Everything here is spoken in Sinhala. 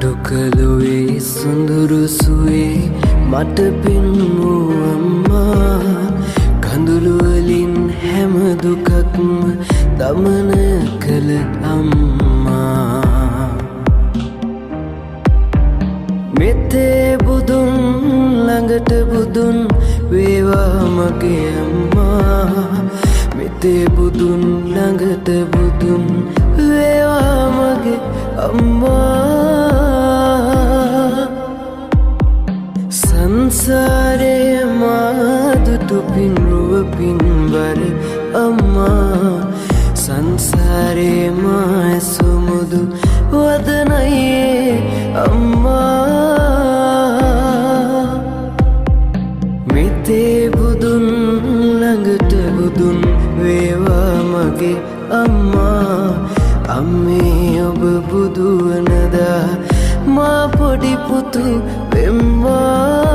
දුකලුවේ සුඳුරු සුවේ මට පෙන්වූ අම්මා කඳුළු වලින් හැම දුකක්ම දමන කළ අම්මා මෙතේ බුදුන් ළඟට බුදුන් වේවා මගේ අම්මා මෙතේ බුදුන් ළඟට බුදුන් වේවා මගේ අම්මා සංසාරේ මාදුටු පින්රුව පින්වර අම්මා සංසාරේ මා සුමුදු වදනයේ අම්මා මෙතේ බුදුන් ළඟට බුදුන් වේවා මගේ අම්මා අම්මේ ඔබ බුදු වනදා මා පොඩි පුතු වෙම්වා